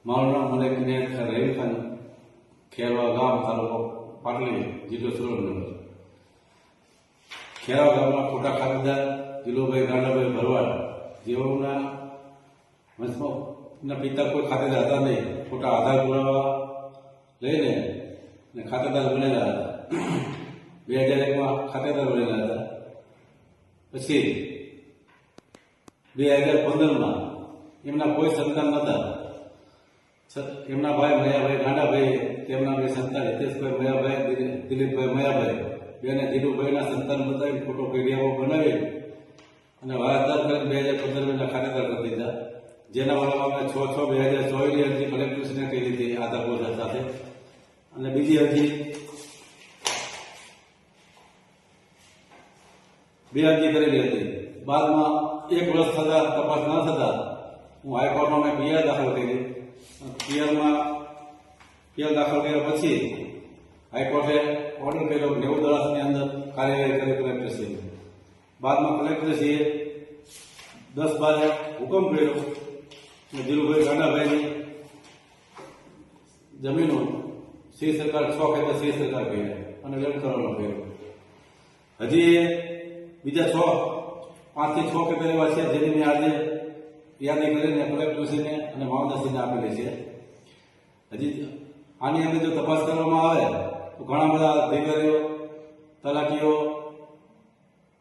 મારું નામ મલેક ઇનાયત ખાન રહીમ ખાન, ખેરવા ગામ, તાલુકો પાટલી, જિલ્લો સુરેન્દ્રનગર. ખેરવા ગામના ખોટા ખાતેદાર દિલુભાઈ ગાંડાભાઈ ભરવાડ, જેઓના વંશમાં પિતા કોઈ ખાતેદાર હતા નહીં, ખોટા આધાર પુરાવા લઈને ખાતેદાર બનેલા હતા. 2001માં ખાતેદાર બનેલા હતા. પછી 2015માં એમના કોઈ સંતાન નહોતા. એમના ભાઈ મયાભાઈ ગાંડાભાઈ, તેમના બે સંતાન હિતેશભાઈ મયાભાઈ, દિલીપભાઈ મયાભાઈ, બેને ધીરુભાઈના સંતાન બતાવી ખોટો પીડીએફઓ બનાવી અને વારસદાર કરી 2015ના ખાતેદાર કરી દીધા. જેના વાળામાં અમે 6/6/2024ની અરજી કલેક્ટરશ્રીને કરી હતી આધાર પુરાવા સાથે. અને બીજી અરજી 2 અરજી કરેલી હતી. બાદમાં 1 વર્ષ થતા તપાસ ન થતા હું હાઈકોર્ટમાં મેં પીઆર દાખલ કરી. પીઆર દાખલ કર્યા પછી હાઈકોર્ટે ઓર્ડર કર્યો 90 દિવસની અંદર કાર્યવાહી કરી કલેક્ટરશ્રીએ. બાદમાં કલેક્ટરશ્રીએ 10/12 હુકમ કર્યો કે દિલુભાઈ ગાંડાભાઈની જમીનો શ્રી સરકાર 6 ખેતર શ્રી સરકાર કહ્યા અને વેમ કરવાનો કહ્યો. હજી બીજા 5 થી 6 ખેતર એવા છે જેની મેં આજે યાદી કરીને કલેક્ટરશ્રીને અને મામલતદારશ્રીને આપેલી છે. હજી આની અંદર જો તપાસ કરવામાં આવે તો ઘણા બધા અધિકારીઓ, તલાટીઓ,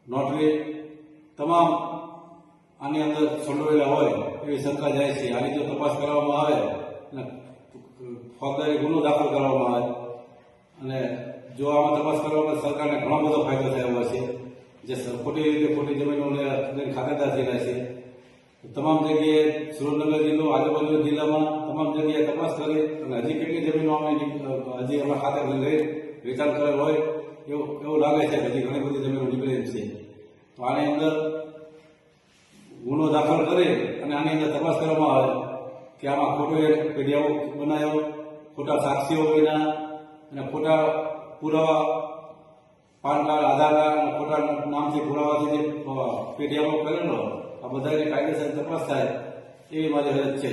નોટરી તમામ આની અંદર સંડોવાયેલા હોય એવી શંકા જાય છે. આની જો તપાસ કરવામાં આવે અને ફોજદારી ગુનો દાખલ કરવામાં આવે અને જો આમાં તપાસ કરવામાં સરકારને ઘણો બધો ફાયદો થયો છે. જે ખોટી રીતે ખોટી જમીનોને ખાતેદાર થયેલા છે. તમામ જગ્યાએ સુરેન્દ્રનગર જિલ્લો, આજુબાજુ જિલ્લામાં તમામ જગ્યાએ તપાસ કરી અને હજી કેટલી જમીનો અમે હજી એમાં ખાતે લઈ વેચાણ કરેલ હોય એવું લાગે છે. હજી ઘણી બધી જમીનો નીકળેલી છે. તો આની અંદર ગુનો દાખલ કરી અને આની અંદર તપાસ કરવામાં આવે કે આમાં ખોટો પીડીએફ બનાવ્યો, ખોટા સાક્ષીઓ બન્યા અને ખોટા પુરાવા, પાન કાર્ડ, આધાર કાર્ડ અને ખોટા નામથી પુરાવાથી જે પીડીએફ કરેલો, આ બધાની કાયદેસર તપાસ થાય એવી મારી અરજ છે.